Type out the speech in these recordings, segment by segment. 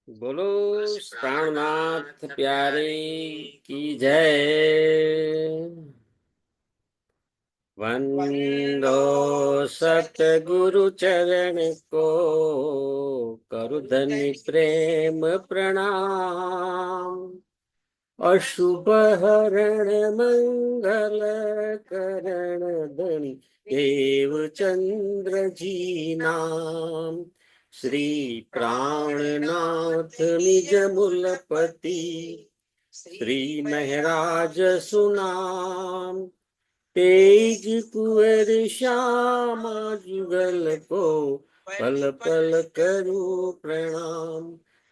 बोलो प्राणनाथ प्यारे की जय। वंदो सतगुरु चरण को, करु धन्य प्रेम प्रणाम। अशुभ हरण मंगल करण धनी देव चंद्र जी नाम। श्री प्राणनाथ निज मूलपति, श्री महराज सुनाम। तेज कुंवर श्यामा जुगल को, पल पल करूं प्रणाम।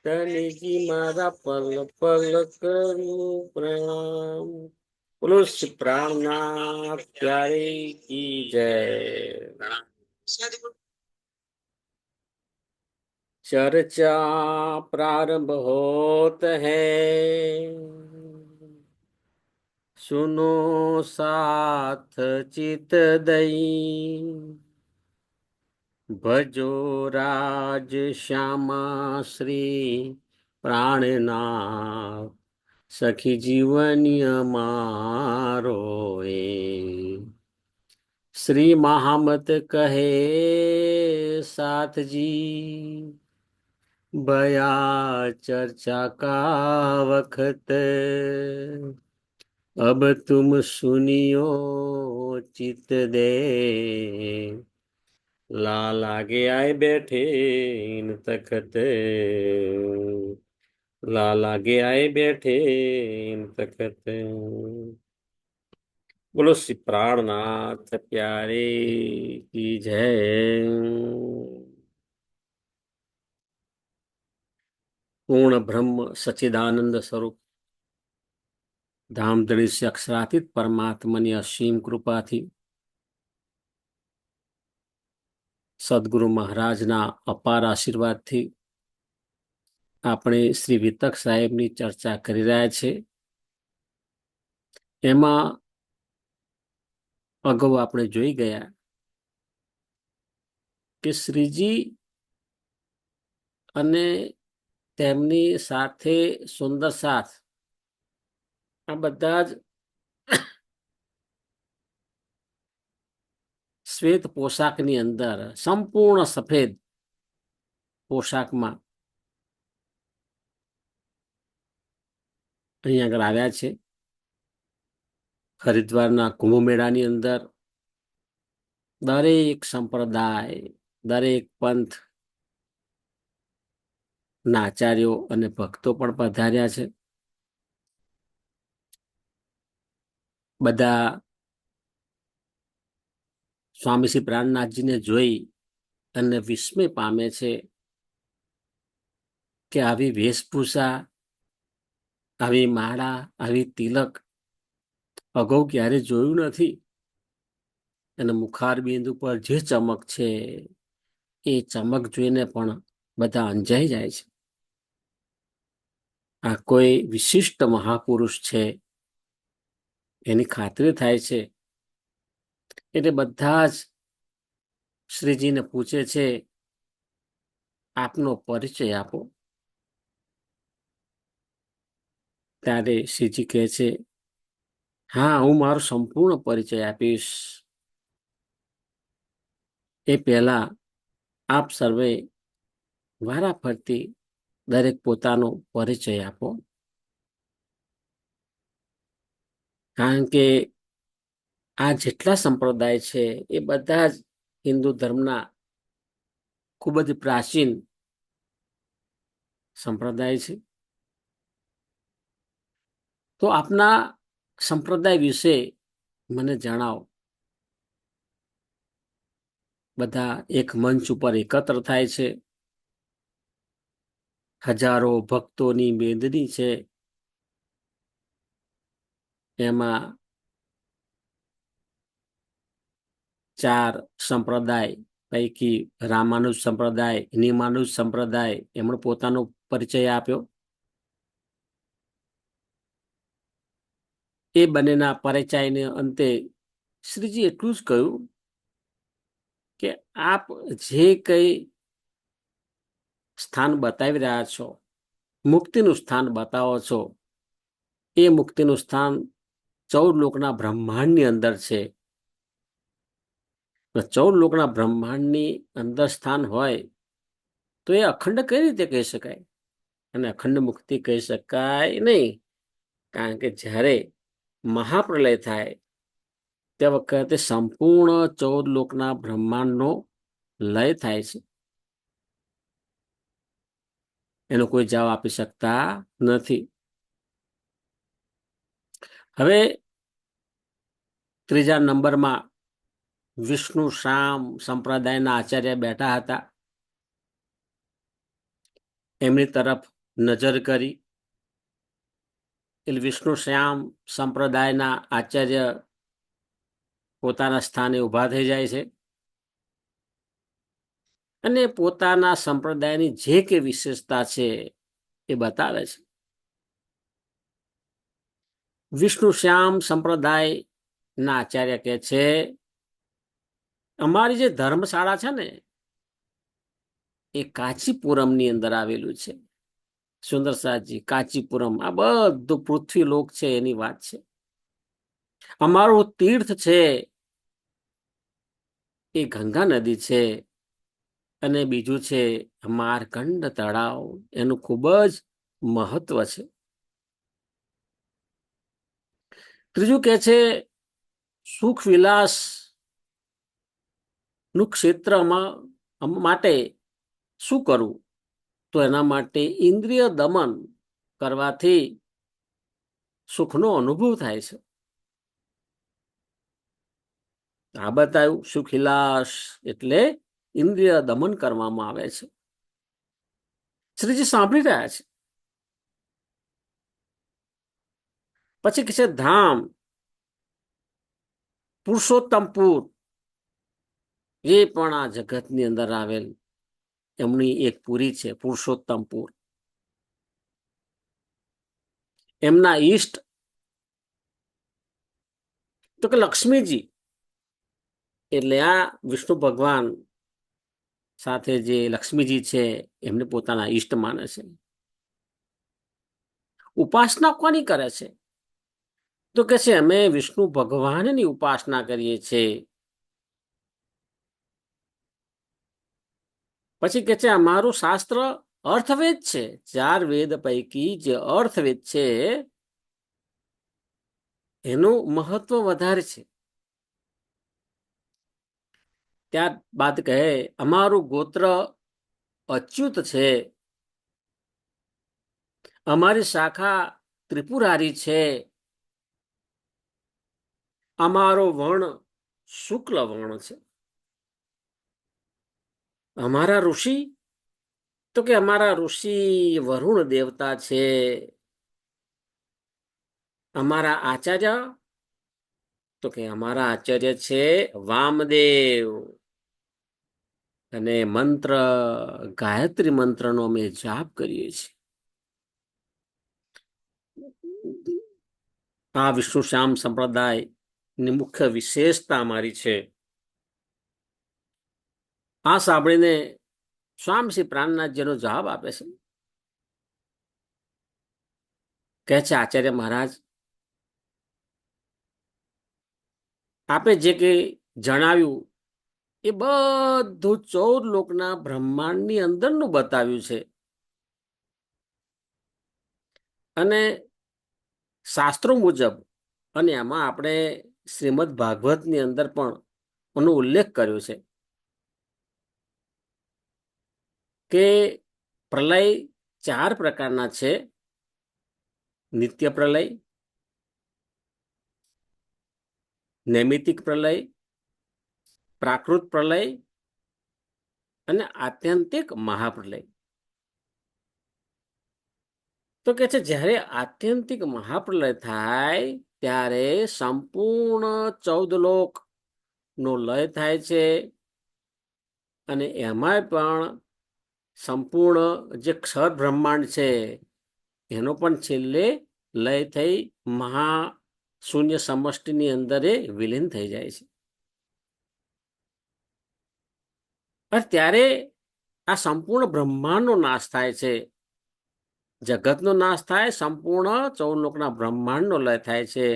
तनि जी मारा पल पल करूं प्रणाम। बोलो श्री प्राणनाथ प्यारे की जय। चर्चा प्रारंभ होत है, सुनो साथ चित दई। भजो राज श्यामा श्री प्राणनाथ, सखी जीवनिय मारो ए। श्री महामत कहे साथ जी, बया चर्चा का वक्त। अब तुम सुनियो चित दे, लाल आगे आए बैठे इन तखत। लाल आगे आए बैठे इन तखत। बोलो श्री प्राणनाथ प्यारे की जय। पूर्ण ब्रह्म सच्चिदानंद स्वरूप ધામધણી से અક્ષરાતીત પરમાત્માની અસીમ કૃપાથી, સદગુરુ મહારાજના અપાર આશીર્વાદથી આપણે શ્રી વિતક સાહેબની ચર્ચા કરી રહ્યા છે. એમાં અગાઉ આપણે જોઈ ગયા કે શ્રીજી અને તેમની સાથે સુંદર સાથ, આ બધા જ શ્વેત પોશાકની અંદર, સંપૂર્ણ સફેદ પોશાકમાં અહીં આગળ આવ્યા છે. હરિદ્વારના કુંભ મેળાની અંદર દરેક સંપ્રદાય, દરેક પંથ ના આચાર્યો અને ભક્તો પણ પધાર્યા છે. બધા સ્વામી શ્રી પ્રાણનાથજીને જોઈ અને વિસ્મય પામે છે કે આવી વેશભૂષા, આવી માળા, આવી તિલક અગાઉ ક્યારે જોયું નથી. અને મુખારબિંદ ઉપર જે ચમક છે એ ચમક જોઈને પણ બધા અંજાઈ જાય છે. આ કોઈ વિશિષ્ટ મહાપુરુષ છે એની ખાતરી થાય છે. એટલે બધા જ શ્રીજીને પૂછે છે, આપનો પરિચય આપો. ત્યારે શ્રીજી કહે છે, હા, હું મારો સંપૂર્ણ પરિચય આપીશ. એ પહેલા આપ સર્વે વારાફરતી દરેક પોતાનો પરિચય આપો. કારણ કે આ જેટલા સંપ્રદાય છે એ બધા જ હિન્દુ ધર્મના ખૂબ જ પ્રાચીન સંપ્રદાય છે. તો આપના સંપ્રદાય વિશે મને જણાવો. બધા એક મંચ ઉપર એકત્ર થાય છે. હજારો ભક્તોની મેદની છે. એમાં 4 સંપ્રદાય પૈકી રામાનુજ સંપ્રદાય, નિમાનુજ સંપ્રદાય, એમણે પોતાનો પરિચય આપ્યો. એ બંનેના પરિચયને અંતે શ્રીજી એટલું જ કહ્યું કે આપ જે કંઈ સ્થાન બતાવી રહ્યા છો મુક્તિનું સ્થાન બતાવો છો, એ મુક્તિનું સ્થાન 14 લોકના બ્રહ્માંડની અંદર છે. 14 લોકના બ્રહ્માંડની અંદર સ્થાન હોય તો એ અખંડ કઈ રીતે કહી શકાય? અને અખંડ મુક્તિ કહી શકાય નહીં, કારણ કે જ્યારે મહાપ્રલય થાય તે વખતે સંપૂર્ણ 14 લોકના બ્રહ્માંડનો લય થાય છે. એનો કોઈ જવાબ આપી શકતા નથી. હવે ત્રીજા નંબરમાં વિષ્ણુ શામ સંપ્રદાયના આચાર્ય બેઠા હતા. એમની તરફ નજર કરી એટલે વિષ્ણુ શ્યામ સંપ્રદાયના આચાર્ય પોતાના સ્થાને ઊભા થઈ જાય છે અને પોતાના સંપ્રદાયની જે કે વિશેષતા છે એ બતાવે છે. વિષ્ણુ શ્યામ સંપ્રદાયના આચાર્ય કહે છે, અમારી જે ધર્મશાળા છે ને એ કાંચીપુરમની અંદર આવેલું છે. સુંદર સાજી, કાંચીપુરમ, આ બધું પૃથ્વી લોક છે એની વાત છે. અમારું તીર્થ છે એ ગંગા નદી છે અને બીજું છે માર્કંડ તળાવ, એનું ખૂબ જ મહત્વ છે. ત્રીજું કે છે સુખ વિલાસ નું ક્ષેત્રમાં માટે શું કરવું? તો એના માટે ઇન્દ્રિય દમન કરવાથી સુખનો અનુભવ થાય છે. આ બતાવ્યું સુખ વિલાસ એટલે ઇન્દ્રિય દમન કરવામાં આવે છે. શ્રીજી સાંભળી રહ્યા છે. પછી કે છે ધામ પુરુષોત્તમપુર, એ પણ આ જગતની અંદર આવેલ એમની એક પુરી છે પુરુષોત્તમપુર. એમના ઈષ્ટ તો કે લક્ષ્મીજી, એટલે આ વિષ્ણુ ભગવાન સાથે જે લક્ષ્મીજી છે એમને પોતાના ઈષ્ટ માને છે. ઉપાસના કોની કરે છે? તો કે છે અમે વિષ્ણુ ભગવાનની ઉપાસના કરીએ છીએ. પછી કે છે અમારું શાસ્ત્ર અર્થવેદ છે. 4 વેદ પૈકી જે અર્થવેદ છે એનું મહત્વ વધારે છે. ત્યારબાદ કહે અમારું ગોત્ર અચ્યુત છે, અમારી શાખા ત્રિપુરારી છે, અમારો વર્ણ શુક્લ વર્ણ છે. અમારા ઋષિ તો કે અમારા ઋષિ વરુણ દેવતા છે. અમારા આચાર્ય તો કે અમારા આચાર્ય છે વામદેવ. અને મંત્ર ગાયત્રી મંત્રનો અમે જાપ કરીએ છીએ. આ વિષ્ણુ શ્યામ સંપ્રદાયની મુખ્ય વિશેષતા અમારી છે. આ સાંભળીને સ્વામી શ્રી પ્રાણનાથજીનો જવાબ આપે છે. કહે છે આચાર્ય મહારાજ, આપે જે કંઈ જણાવ્યું એ બધું 14 લોકના બ્રહ્માંડની અંદરનું બતાવ્યું છે. અને શાસ્ત્રો મુજબ, અને એમાં આપણે શ્રીમદ ભાગવતની અંદર પણ એનો ઉલ્લેખ કર્યો છે કે પ્રલય 4 પ્રકારના છે. નિત્ય પ્રલય, નૈમિતિક પ્રલય, પ્રાકૃત પ્રલય અને આત્યંતિક મહાપ્રલય. તો કે છે જ્યારે આત્યંતિક મહાપ્રલય થાય ત્યારે સંપૂર્ણ 14 લોક નો લય થાય છે. અને એમાંય પણ સંપૂર્ણ જે ક્ષર બ્રહ્માંડ છે એનો પણ છેલ્લે લય થઈ મહાશૂન્ય સમષ્ટિની અંદર વિલીન થઈ જાય છે. ત્યારે આ સંપૂર્ણ બ્રહ્માંડનો નાશ થાય છે. જગતનો નાશ થાય, સંપૂર્ણ 14 લોકના બ્રહ્માંડનો લય થાય છે.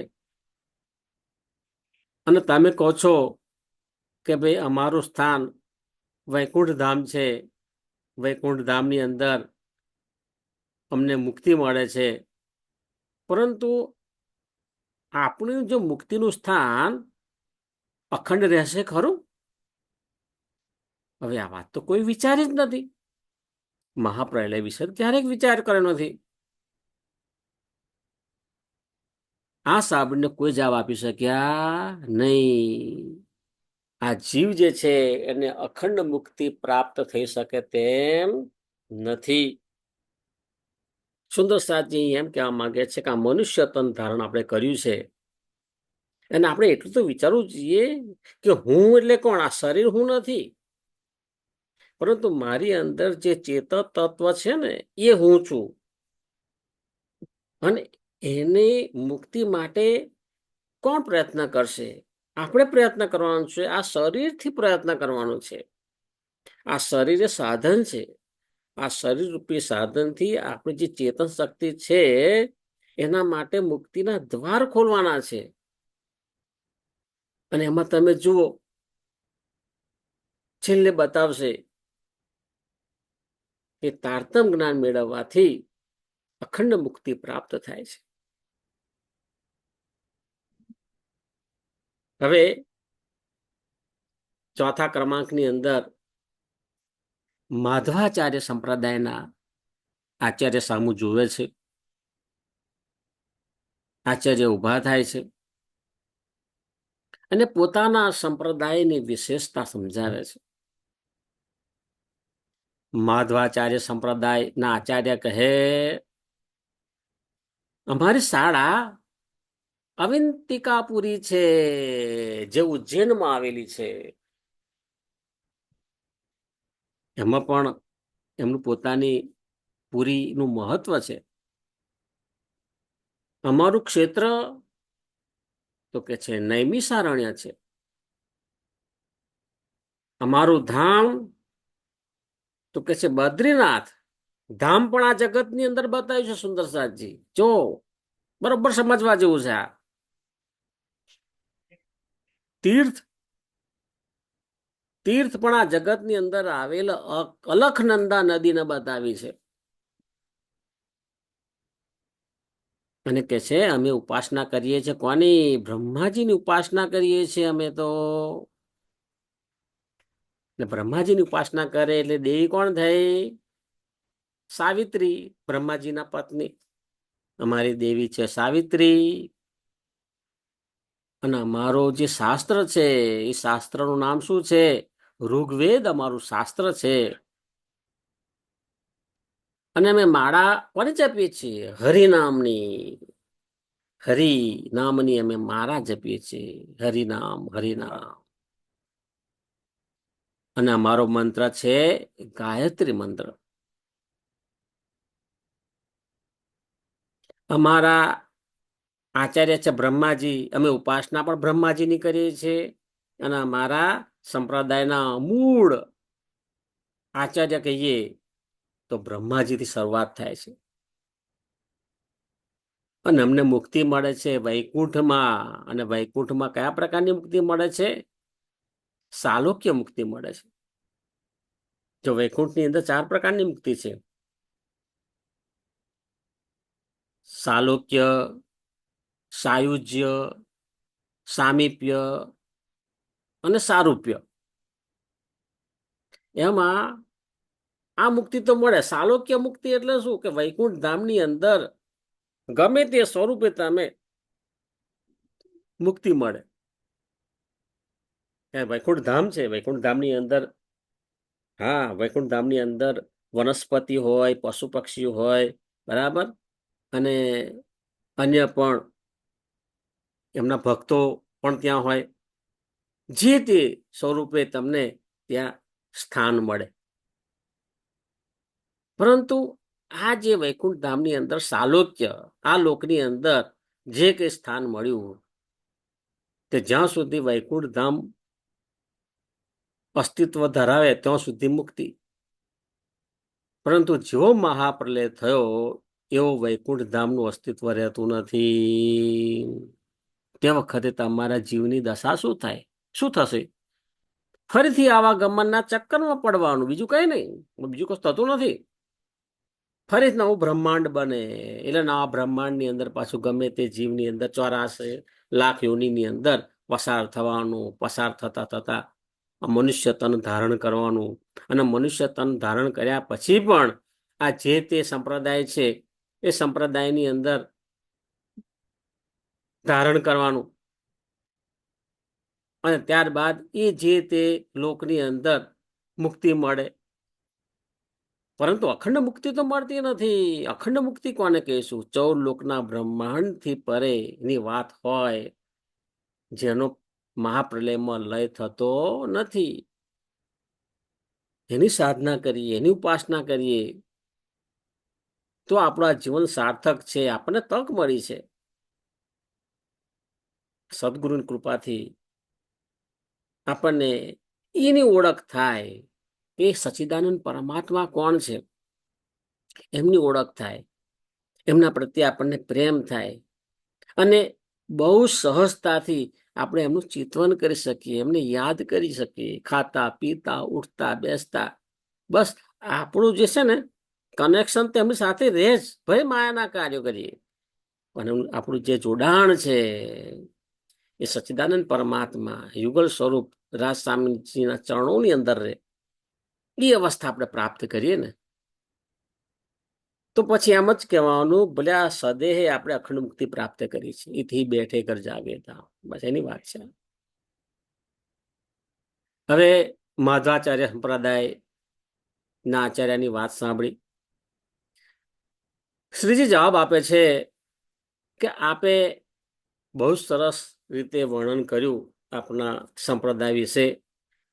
અને તમે કહો છો કે ભાઈ અમારું સ્થાન વૈકુંઠ ધામ છે, વૈકુંઠ ધામની અંદર અમને મુક્તિ મળે છે, પરંતુ આપણું જો મુક્તિનું સ્થાન અખંડ રહેશે ખરું? હવે આ વાત તો કોઈ વિચારી જ નથી. મહાપ્રલય વિશે ક્યારેક વિચાર કર્યો નથી. આ સાબને કોઈ જવાબ આપી શક્યા નહીં. આ જીવ જે છે એને અખંડ મુક્તિ પ્રાપ્ત થઈ શકે તેમ નથી. સુંદર સાજી એમ કહેવા માંગે છે કે આ મનુષ્ય તન ધારણ આપણે કર્યું છે, અને આપણે એટલું તો વિચારવું જોઈએ કે હું એટલે કોણ? આ શરીર હું નથી, પરંતુ મારી અંદર જે ચેતક તત્વ છે ને એ હું છું. અને એની મુક્તિ માટે કોણ પ્રયત્ન કરશે? આપણે પ્રયત્ન કરવાનો છે. આ શરીરથી પ્રયત્ન કરવાનો છે. આ શરીર એ સાધન છે. આ શરીર રૂપી સાધનથી આપણી જે ચેતન શક્તિ છે એના માટે મુક્તિના દ્વાર ખોલવાના છે. અને એમાં તમે જુઓ, છેલ્લે બતાવશે કે તારતમ જ્ઞાન મેળવવાથી અખંડ મુક્તિ પ્રાપ્ત થાય છે. હવે ચોથા ક્રમાંકની અંદર માધવાચાર્ય સંપ્રદાયના આચાર્ય સામુ જુએ છે. આચાર્ય ઉભા થાય છે અને પોતાના સંપ્રદાયની વિશેષતા સમજાવે છે. માધવાચાર્ય સંપ્રદાયના આચાર્ય કહે, અમારી શાળા અવિંતિકાપુરી છે, જે ઉજ્જૈનમાં આવેલી છે. એમાં પણ એમનું પોતાની પુરીનું મહત્વ છે. અમારું ક્ષેત્ર તો કે છે નૈમિષારણ્ય છે. અમારું ધામ તો કે છે બદ્રીનાથ. ધામ પણ આ જગતની અંદર બતાવ્યું છે સુંદર સાજી. જો બરોબર સમજવા જેવું છે. આ તીર્થ તીર્થ પણ આ જગતની અંદર આવેલ અલખનંદા નદીને બતાવી છે. અને કે છે અમે ઉપાસના કરીએ છીએ કોની? બ્રહ્માજીની ઉપાસના કરીએ છીએ અમે તો. બ્રહ્માજીની ઉપાસના કરે એટલે દેવી કોણ થઈ? સાવિત્રી, બ્રહ્માજીના પત્ની. અમારી દેવી છે સાવિત્રી. અને અમારો જે શાસ્ત્ર છે એ શાસ્ત્રનું નામ શું છે? ઋગ્વેદ અમારું શાસ્ત્ર છે. અને અમે માળા કોની જપીએ છીએ? હરિનામની. હરિ નામની અમે માળા જપીએ છીએ. હરિનામ, હરિનામ. અને અમારો મંત્ર છે ગાયત્રી મંત્ર. અમારા આચાર્ય છે બ્રહ્માજી. અમે ઉપાસના પણ બ્રહ્માજીની કરીએ છીએ. અને અમારા સંપ્રદાયના મૂળ આચાર્ય કહીએ તો બ્રહ્માજીથી શરૂઆત થાય છે. અને અમને મુક્તિ મળે છે વૈકુંઠમાં. અને વૈકુંઠમાં કયા પ્રકારની મુક્તિ મળે છે? સાલોક્ય મુક્તિ મળે છે. જો વૈકુંઠની અંદર 4 પ્રકારની મુક્તિ છે: સાલોક્ય, સાયુજ્ય, સામીપ્ય અને સારૂપ્ય. એમાં આ મુક્તિ તો મળે. સાલોક્ય મુક્તિ એટલે શું? કે વૈકુંઠ ધામની અંદર ગમે તે સ્વરૂપે તમે મુક્તિ મળે. વૈકુંઠ ધામ છે, વૈકુંઠ ધામની અંદર, હા, વૈકુંઠ ધામની અંદર વનસ્પતિ હોય, પશુ પક્ષીઓ હોય, બરાબર, અને અન્ય પણ એમના ભક્તો પણ ત્યાં હોય. જે તે સ્વરૂપે તમને ત્યાં સ્થાન મળે. પરંતુ આ જે વૈકુંઠ ધામની અંદર સાલોક્ય, આ લોકની અંદર જે કંઈ સ્થાન મળ્યું તે જ્યાં સુધી વૈકુંઠ ધામ અસ્તિત્વ ધરાવે ત્યાં સુધી મુક્તિ. પરંતુ જેવો મહાપ્રલય થયો એવો વૈકુંઠ ધામનું અસ્તિત્વ રહેતું નથી. તે વખતે તમારા જીવની દશા શું થાય, શું થશે? ફરીથી આવા ગમનના ચક્કરમાં પડવાનું, બીજું કઈ નહીં, બીજું કશું થતું નથી. ફરી નવું બ્રહ્માંડ બને, એટલે નવા બ્રહ્માંડની અંદર પાછું ગમે તે જીવની અંદર 84 લાખ યોનિની અંદર પસાર થવાનું. પસાર થતા થતા મનુષ્ય તન ધારણ કરવાનું, અને મનુષ્ય તન ધારણ કર્યા પછી પણ આ જે તે સંપ્રદાય છે એ સંપ્રદાયની અંદર ધારણ કરવાનું, અને ત્યારબાદ એ જે તે લોકની અંદર મુક્તિ મળે. પરંતુ અખંડ મુક્તિ તો મળતી નથી. અખંડ મુક્તિ કોને કહીશું? 14 લોકના બ્રહ્માંડથી પરેની વાત હોય, જેનો મહાપ્રલયમાં લય થતો નથી. એની સાધના કરીએ, એની ઉપાસના કરીએ તો આપણું આ જીવન સાર્થક છે. આપણને તક મળી છે સદગુરુની કૃપાથી. આપણને એની ઓળખ થાય કે સચ્ચિદાનંદ પરમાત્મા કોણ છે, એમની ઓળખ થાય, એમના પ્રત્યે આપણને પ્રેમ થાય, અને બહુ સહજતાથી આપણે એમનું ચિંતન કરી શકીએ, એમને યાદ કરી શકીએ, ખાતા પીતા ઉઠતા બેસતા. બસ આપણું જે છે ને કનેક્શન તો એમની સાથે રહે જ, ભાઈ માયાના કાર્યો કરીએ, પણ આપણું જે જોડાણ છે એ સચ્ચિદાનંદ પરમાત્મા યુગલ સ્વરૂપ રાજ સ્વામીજીના ચરણોની અંદર રહે. એ અવસ્થા આપણે પ્રાપ્ત કરીએ ને તો પછી એમ જ કહેવાનું, ભલે આ સદેહે આપણે અખંડ મુક્તિ પ્રાપ્ત કરી છે, એથી બેઠે કર જાગે તા. બસ એની વાત છે. હવે માધવાચાર્ય સંપ્રદાય ના આચાર્યની વાત સાંભળી. શ્રીજી જવાબ આપે છે કે આપે બહુ સરસ રીતે વર્ણન કર્યું આપના સંપ્રદાય વિશે,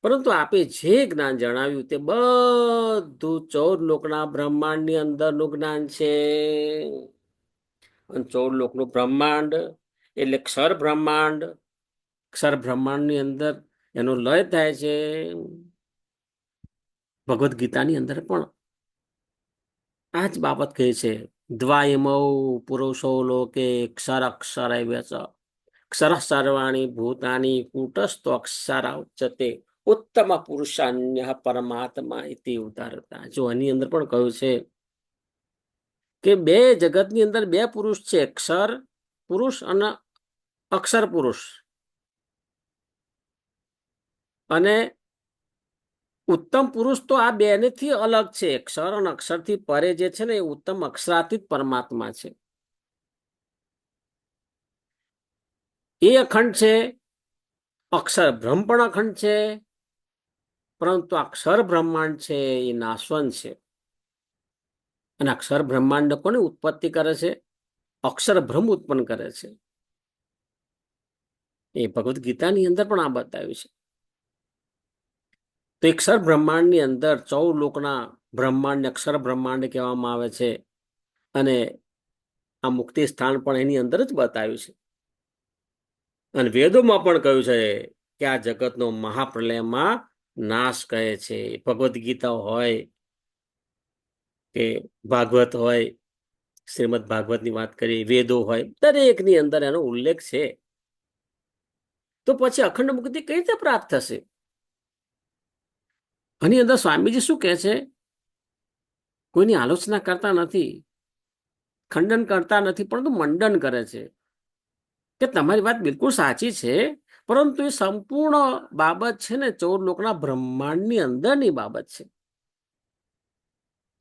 પરંતુ આપે જે જ્ઞાન જણાવ્યું તે બધું 14 લોકના બ્રહ્માંડની અંદરનું જ્ઞાન છે. અને 14 લોકનું બ્રહ્માંડ એટલે ક્ષર બ્રહ્માંડ. ક્ષર બ્રહ્માંડની અંદર એનો લય થાય છે. ભગવદ્ ગીતાની અંદર પણ આ જ બાબત કહે છે. દ્વાયમૌ પુરુષો લોકે ક્ષર અક્ષર ક્ષર સર્વાણી ભૂતાની કૂટસ્થ અક્ષર ઉચ્ચતે ઉત્તમ પુરુષાન્ય પરમાત્મા ઇતિ ઉદારતા. જો આની અંદર પણ કહ્યું છે કે બે જગતની અંદર બે પુરુષ છે, ક્ષર પુરુષ અને અક્ષર પુરુષ. અને ઉત્તમ પુરુષ તો આ બેનેથી અલગ છે. ક્ષર અને અક્ષરથી પરે જે છે ને એ ઉત્તમ અક્ષરાતીત પરમાત્મા છે. એ અખંડ છે, અક્ષર બ્રહ્મ પણ અખંડ છે, પરંતુ અક્ષર બ્રહ્માંડ છે એ નાશવંત છે. અને અક્ષર બ્રહ્માંડ કોની ઉત્પત્તિ કરે છે? અક્ષર બ્રહ્મ ઉત્પન્ન કરે છે. એ ભગવદ્ ગીતાની અંદર પણ આ બતાવ્યું છે. તો અક્ષર બ્રહ્માંડની અંદર 14 લોકના બ્રહ્માંડ અક્ષર બ્રહ્માંડ કહેવામાં આવે છે. અને આ મુક્તિ સ્થાન પણ એની અંદર જ બતાવ્યું છે. અને વેદોમાં પણ કહ્યું છે કે આ જગતનો મહાપ્રલયમાં નાશ કહે છે. ભગવદ્ ગીતા હોય કે ભાગવત હોય, શ્રીમદ ભાગવતની વાત કરીએ, વેદો હોય, દરેકની અંદર એનો ઉલ્લેખ છે. તો પછી અખંડ મુક્તિ કઈ રીતે પ્રાપ્ત થશે? આની અંદર સ્વામીજી શું કહે છે? કોઈની આલોચના કરતા નથી, ખંડન કરતા નથી, પરંતુ મંડન કરે છે કે તમારી વાત બિલકુલ સાચી છે, પરંતુ એ સંપૂર્ણ બાબત છે ને 14 લોકના બ્રહ્માંડની અંદરની બાબત છે.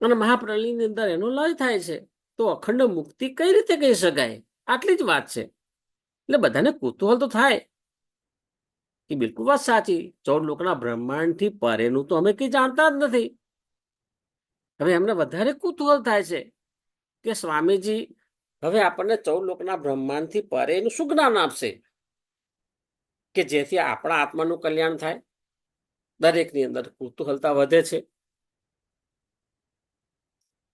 અને મહાપ્રલયની અંદર એનો લય થાય છે. તો અખંડ મુક્તિ કઈ રીતે કહી શકાય? આટલી જ વાત છે. એટલે બધાને કુતૂહલ તો થાય કે બિલકુલ વાત સાચી, 14 લોકના બ્રહ્માંડથી પરેનું તો અમે કઈ જાણતા જ નથી. હવે એમને વધારે કુતૂહલ થાય છે કે સ્વામીજી હવે આપણને 14 લોકના બ્રહ્માંડથી પરેનું શું જ્ઞાન આપશે કે જેથી આપણા આત્માનું કલ્યાણ થાય. દરેકની અંદર કુતૂહલતા વધે છે.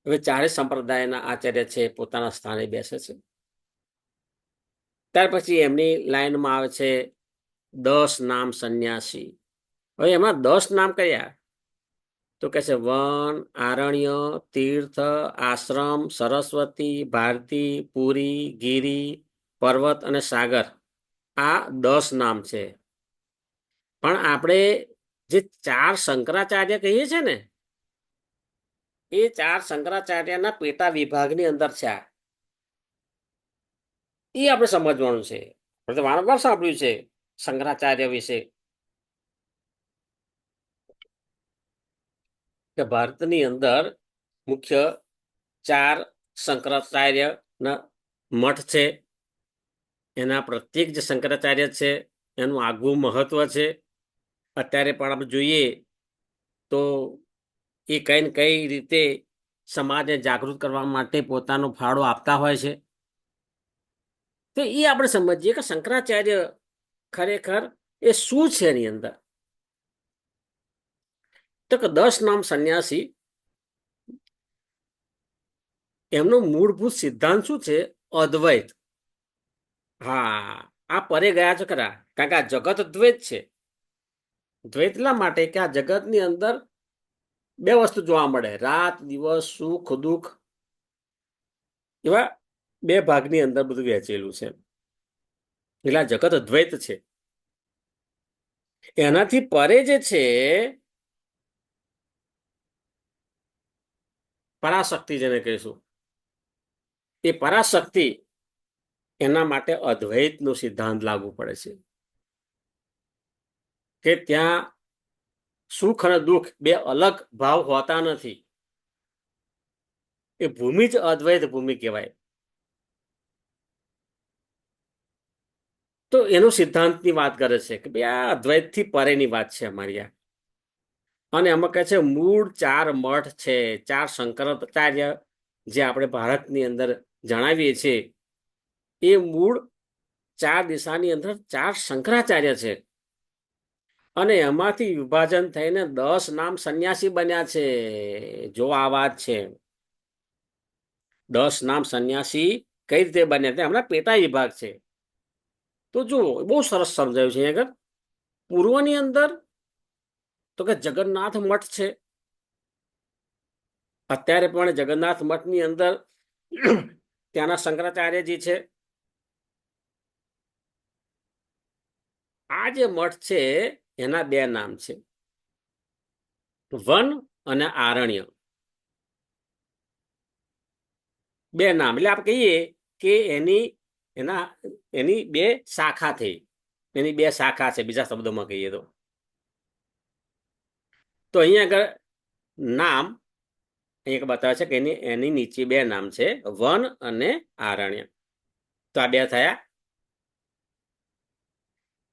હવે ચારે સંપ્રદાયના આચાર્ય છે પોતાના સ્થાને બેસે છે. ત્યાર પછી એમની લાઈનમાં આવે છે 10 નામ સંન્યાસી. હવે એમાં 10 નામ કયા? તો કે છે વન, આરણ્ય, તીર્થ, આશ્રમ, સરસ્વતી, ભારતી, પુરી, ગિરી, પર્વત અને સાગર. આ 10 નામ છે. પણ આપણે જે 4 શંકરાચાર્ય કહીએ છીએ ને, એ 4 શંકરાચાર્યના પેટા વિભાગની અંદર છે. એ આપણે સમજવાનું છે. આપણે તો વારંવાર સાંભળ્યું છે શંકરાચાર્ય વિશે કે ભારતની અંદર મુખ્ય 4 શંકરાચાર્યના મઠ છે. એના પ્રત્યેક જે શંકરાચાર્ય છે એનું આગવું મહત્વ છે. અત્યારે પણ આપણે જોઈએ તો એ કઈ ને કઈ રીતે સમાજને જાગૃત કરવા માટે પોતાનો ફાળો આપતા હોય છે. તો એ આપણે સમજીએ કે શંકરાચાર્ય ખરેખર એ શું છે એની અંદર. તો કે 10 નામ સંન્યાસી, એમનો મૂળભૂત સિદ્ધાંત શું છે? અદ્વૈત. હા, આ પરે ગયા છે ખરા, કારણ કે આ જગત દ્વૈત છે. દ્વૈત એટલા માટે કે આ જગતની અંદર 2 વસ્તુ જોવા મળે, રાત દિવસ, સુખ દુઃખ, એવા 2 ભાગની અંદર બધું વહેંચેલું છે. એટલે આ જગત દ્વૈત છે. એનાથી પરે જે છે પરાશક્તિ જેને કહીશું, એ પરાશક્તિ, એના માટે અદ્વૈતનો સિદ્ધાંત લાગુ પડે છે કે ત્યાં સુખ અને દુઃખ 2 અલગ ભાવ હોતા નથી. એ ભૂમિ જ અદ્વૈત ભૂમિ કહેવાય. તો એનો સિદ્ધાંતની વાત કરે છે કે ભાઈ આ અદ્વૈતથી પરેની વાત છે અમારી આ. અને એમાં કહે છે મૂળ 4 મઠ છે, 4 શંકરાચાર્ય જે આપણે ભારતની અંદર જણાવીએ છીએ, એ મૂળ 4 દિશાની અંદર 4 શંકરાચાર્ય છે. અને એમાંથી વિભાજન થઈને 10 નામ સંન્યાસી બન્યા છે. જો આ વાત છે, 10 નામ સંન્યાસી કઈ રીતે બન્યા, હમણાં પેટા વિભાગ છે. તો જુઓ, બહુ સરસ સમજાયું છે આગળ. પૂર્વની અંદર તો કે જગન્નાથ મઠ છે. અત્યારે પણ જગન્નાથ મઠની અંદર ત્યાંના શંકરાચાર્યજી છે. આ જે મઠ છે એના 2 નામ છે, વન અને આરણ્ય. 2 નામ એટલે આપણે કહીએ કે એની 2 શાખા થઈ. એની 2 શાખા છે, બીજા શબ્દોમાં કહીએ તો અહીંયા આગળ નામ અહીંયા બતાવે છે કે એની નીચે 2 નામ છે, વન અને આરણ્ય. તો આ 2 થયા.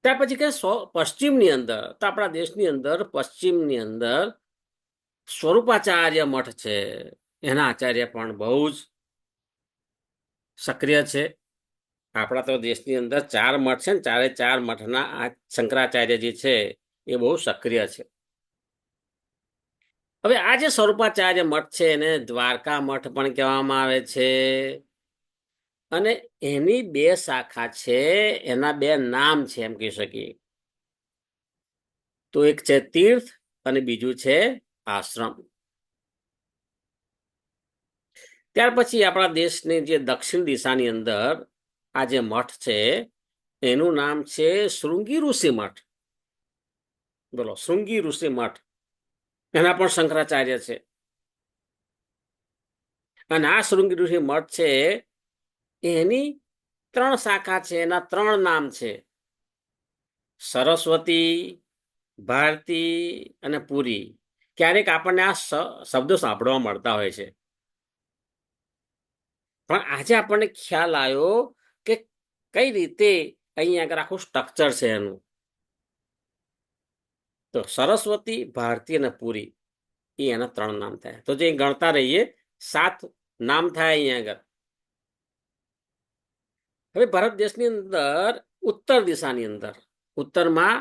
ત્યાર પછી કે પશ્ચિમની અંદર, તો આપણા દેશની અંદર પશ્ચિમની અંદર સ્વરૂપાચાર્ય મઠ છે. એના આચાર્ય પણ બહુ જ સક્રિય છે. આપણા તો દેશની અંદર 4 મઠ છે ને, 4 મઠના આ શંકરાચાર્ય જે છે એ બહુ સક્રિય છે. હવે આ જે સ્વરૂપાચાર્ય મઠ છે એને દ્વારકા મઠ પણ કહેવામાં આવે છે. અને એની 2 શાખા છે, એના 2 નામ છે એમ કહી શકીએ. તો એક છે તીર્થ અને બીજું છે આશ્રમ. ત્યાર પછી આપણા દેશની જે દક્ષિણ દિશાની અંદર આ જે મઠ છે એનું નામ છે શૃંગી ઋષિ મઠ. બોલો, શૃંગી ઋષિ મઠ, એના પણ શંકરાચાર્ય છે. અને આ શૃંગી ઋષિ મઠ છે એની 3 શાખા છે, એના 3 નામ છે, સરસ્વતી, ભારતી અને પુરી. ક્યારેક આપણને આ શબ્દો સાંભળવા મળતા હોય છે, પણ આજે આપણને ખ્યાલ આવ્યો કે કઈ રીતે અહીંયા આગળ આખું સ્ટ્રક્ચર છે એનું. તો સરસ્વતી, ભારતી અને પુરી, એ એના 3 નામ થાય. તો જે ગણતા રહીએ 7 નામ થાય અહીંયા આગળ. હવે ભારત દેશની અંદર ઉત્તર દિશાની અંદર, ઉત્તરમાં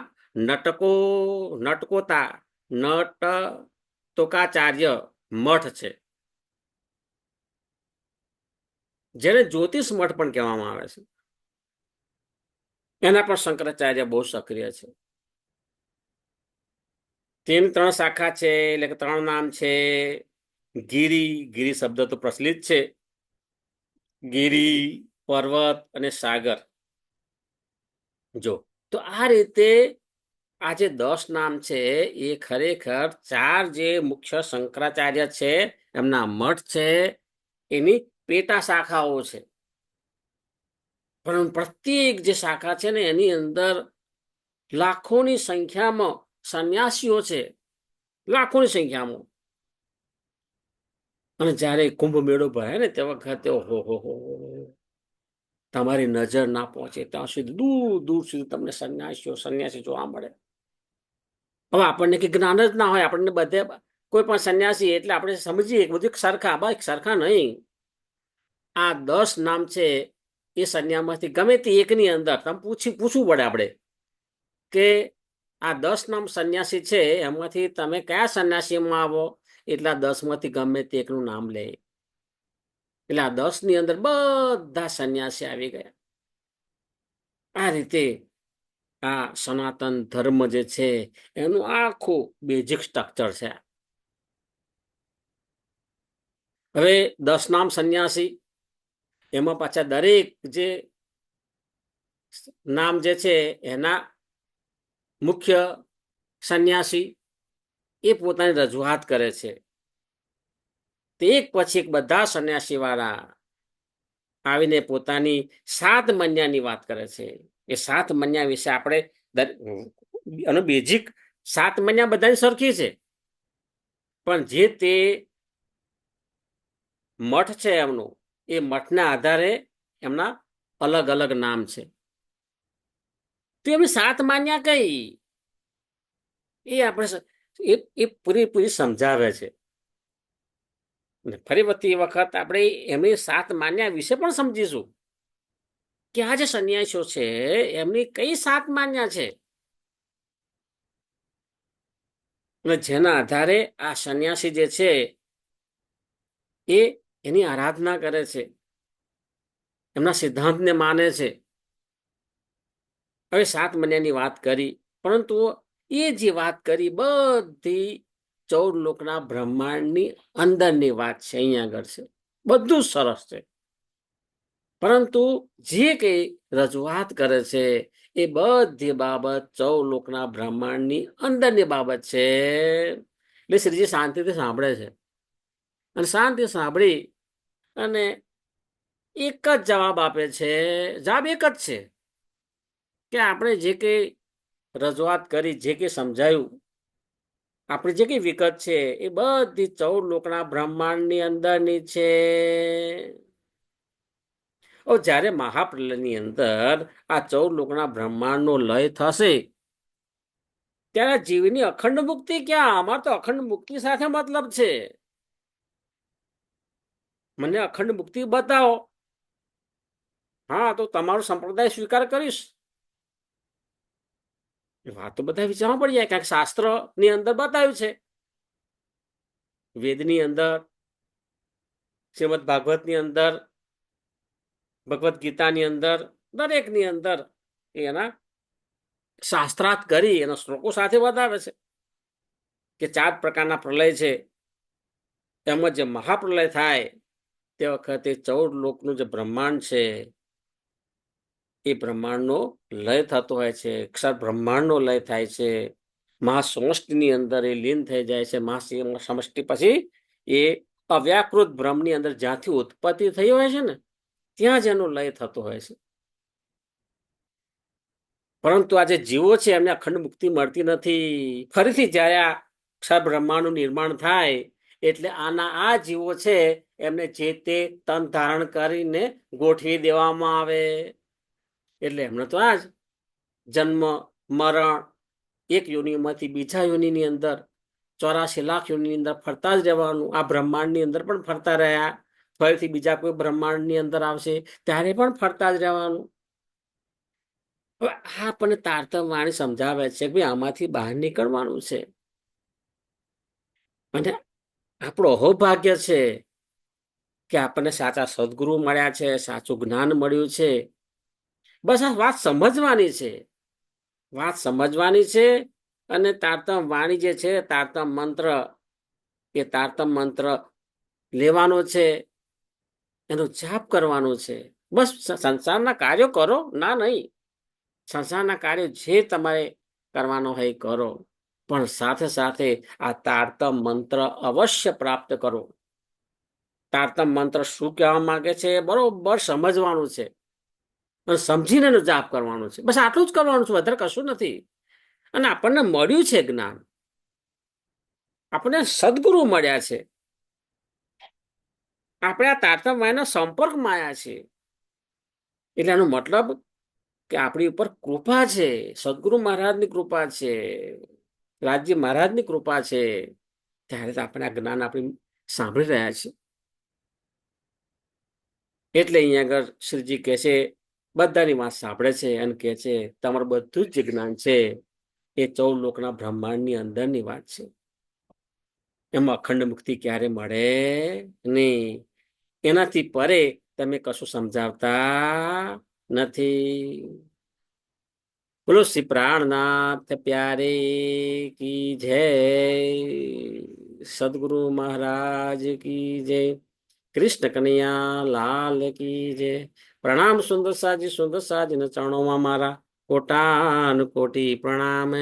નટકોતાચાર્ય મઠ છે, જેને જ્યોતિષ મઠ પણ કહેવામાં આવે છે. એના પણ શંકરાચાર્ય બહુ સક્રિય છે. ત્રણ શાખા છે, એટલે કે ત્રણ નામ છે. ગિરી શબ્દ તો પ્રચલિત છે. ગિરી, પર્વત અને સાગર. જો તો આ રીતે આ જે 10 નામ છે એ ખરેખર 4 જે મુખ્ય શંકરાચાર્ય છે એમના મઠ છે એની પેટા શાખાઓ છે. પણ પ્રત્યેક જે શાખા છે ને એની અંદર લાખોની સંખ્યામાં સંન્યાસીઓ છે, લાખોની સંખ્યામાં. અને જયારે કુંભ મેળો ભરાય ને તે વખતે ઓહો, તમારી નજર ના પહોંચે ત્યાં સુધી દૂર દૂર સુધી તમને સંન્યાસી જોવા મળે. હવે આપણને કે જ્ઞાન જ ના હોય, આપણને બધે કોઈ પણ સંન્યાસી એટલે આપણે સમજીએ બધું સરખા, ભાઈ સરખા નહીં. આ 10 નામ છે એ સંન્યામાંથી ગમે તે એકની અંદર તમે પૂછવું પડે આપણે કે આ 10 નામ સંન્યાસી છે એમાંથી તમે કયા સંન્યાસીમાં આવો, એટલે આ 10 માંથી ગમે તે એકનું નામ લે. એટલે આ 10 ની અંદર બધા સંન્યાસી આવી ગયા. આ રીતે આ સનાતન ધર્મ જે છે એનું આખું બેઝિક સ્ટ્રક્ચર છે. હવે 10 નામ સંન્યાસી એમાં પાછા દરેક જે નામ જે છે એના મુખ્ય સંન્યાસી એ પોતાની રજૂઆત કરે છે. તે એક પછી એક બધા સંન્યાસી વાળા આવીને પોતાની 7 મન્યાની વાત કરે છે. એ 7 મન્યા વિશે આપણે એનો બેઝિક 7 મન્યા બધાની સરખી છે, પણ જે તે મઠ છે એમનું, એ મઠના આધારે એમના અલગ અલગ નામ છે. તો એમની 7 માન્યા કઈ એ આપણે એ પૂરી સમજાવે છે. ફરી વખત આપણે એમની 7 માન્યા વિશે પણ સમજીશું કે આ જે સંન્યાસીઓ છે એમની કઈ 7 માન્યા છે, અને જેના આધારે આ સંન્યાસી જે છે એ એની આરાધના કરે છે, એમના સિદ્ધાંતને માને છે. હવે 7 મન્યાની વાત કરી, પરંતુ એ જે વાત કરી બધી 14 લોકના બ્રહ્માંડની અંદરની વાત છે. અહીંયા આગળ છે બધું સરસ છે, પરંતુ જે કઈ રજૂઆત કરે છે એ બધી બાબત 14 લોકના બ્રહ્માંડની અંદરની બાબત છે. એટલે શ્રીજી શાંતિથી સાંભળે છે, અને શાંતિ સાંભળી અને એક જ જવાબ આપે છે. જવાબ એક જ છે કે આપણે જે કઈ રજૂઆત કરી, જે કઈ સમજાયું, આપણી જે કઈ વિગત છે એ બધી 14 લોકના બ્રહ્માંડની અંદરની છે. જ્યારે મહાપ્રલયની અંદર આ 14 લોકના બ્રહ્માંડનો લય થશે ત્યારે જીવની અખંડ મુક્તિ ક્યાં? અમારે તો અખંડ મુક્તિ સાથે મતલબ છે. મને અખંડ મુક્તિ બતાવો, હા તો તમારો સંપ્રદાય સ્વીકાર કરીશ. વાત તો બધા વિચારવા પડી જાય, કારણ કે શાસ્ત્ર ની અંદર બતાવ્યું છે, વેદની અંદર, શ્રીમદ ભાગવતની અંદર, ભગવદ્ ગીતાની અંદર, દરેકની અંદર એના શાસ્ત્રાર્થ કરી એના શ્લોકો સાથે બતાવે છે કે 4 પ્રકારના પ્રલય છે. એમાં જે મહાપ્રલય થાય તે વખતે 14 લોકનું જે બ્રહ્માંડ છે એ બ્રહ્માંડનો લય થતો હોય છે, અક્ષર બ્રહ્માંડનો લય થાય છે. મહાસમષ્ટિની અંદર એ લીન થઈ જાય છે. મહાસમષ્ટિ પછી એ અવ્યાકૃત બ્રહ્મની અંદર જ્યાંથી ઉત્પત્તિ થઈ હોય છે ને ત્યાં જ એનો લય થતો હોય છે. પરંતુ આ જે જીવો છે એમને અખંડ મુક્તિ મળતી નથી. ફરીથી જ્યારે આ અક્ષર બ્રહ્માંડનું નિર્માણ થાય એટલે આના આ જીવો છે એમને જે તે તન ધારણ કરીને ગોઠવી દેવામાં આવે. એટલે એમને તો આ જ જન્મ મરણ, એક યોનિમાંથી બીજા યોનિની અંદર 84 લાખ યોનિની અંદર ફરતા જ રહેવાનું. આ બ્રહ્માંડની અંદર પણ ફરતા રહ્યા, ફરીથી બીજા કોઈ બ્રહ્માંડની અંદર આવશે ત્યારે પણ ફરતા જ રહેવાનું. હવે આ આપણને તારતમ વાણી સમજાવે છે કે ભાઈ આમાંથી બહાર નીકળવાનું છે. અને આપણો અહોભાગ્ય છે કે આપણને સાચા સદગુરુ મળ્યા છે, સાચું જ્ઞાન મળ્યું છે. બસ આ વાત સમજવાની છે, વાત સમજવાની છે અને તારતમ વાણી જે છે, તારતમ મંત્ર, એ તારતમ મંત્ર લેવાનો છે, એનો જાપ કરવાનો છે. બસ સંસારના કાર્યો કરો, ના નહીં, સંસારના કાર્યો જે તમારે કરવાનો હોય કરો, પણ સાથે સાથે આ તારતમ મંત્ર અવશ્ય પ્રાપ્ત કરો. તારતમ મંત્ર શું કહેવા માંગે છે બરોબર સમજવાનું છે અને સમજીને એનો જાપ કરવાનો છે. બસ આટલું જ કરવાનું છે, વધારે કશું નથી. અને આપણને મળ્યું છે જ્ઞાન, આપણને સદગુરુ મળ્યા છે, આપણે આ તારતમ વાણીના સંપર્કમાં આવ્યા છે. એટલે એનો મતલબ કે આપણી ઉપર કૃપા છે, સદગુરુ મહારાજની કૃપા છે, રાજ્ય મહારાજની કૃપા છે, ત્યારે તો આપણે આ જ્ઞાન આપણે સાંભળી રહ્યા છીએ. એટલે અહીંયા આગળ શ્રીજી કહે છે, બધાની વાત સાંભળે છે અને કહે છે તમારું બધું જ જે જ્ઞાન છે એ 14 લોકના બ્રહ્માંડની અંદરની વાત છે. એમાં અખંડ મુક્તિ ક્યારે મળે નહીં. એનાથી પરે તમે કશું સમજાવતા નથી. બોલો શ્રી પ્રાણનાથ પ્યારે કી જય, સદગુરુ મહારાજ કી જય, કૃષ્ણ કનૈયા લાલ કી જય. પ્રણામ સુંદર સાજી, સુંદર સાજીના ચરણોમાં મારા કોટાન કોટી પ્રણામ.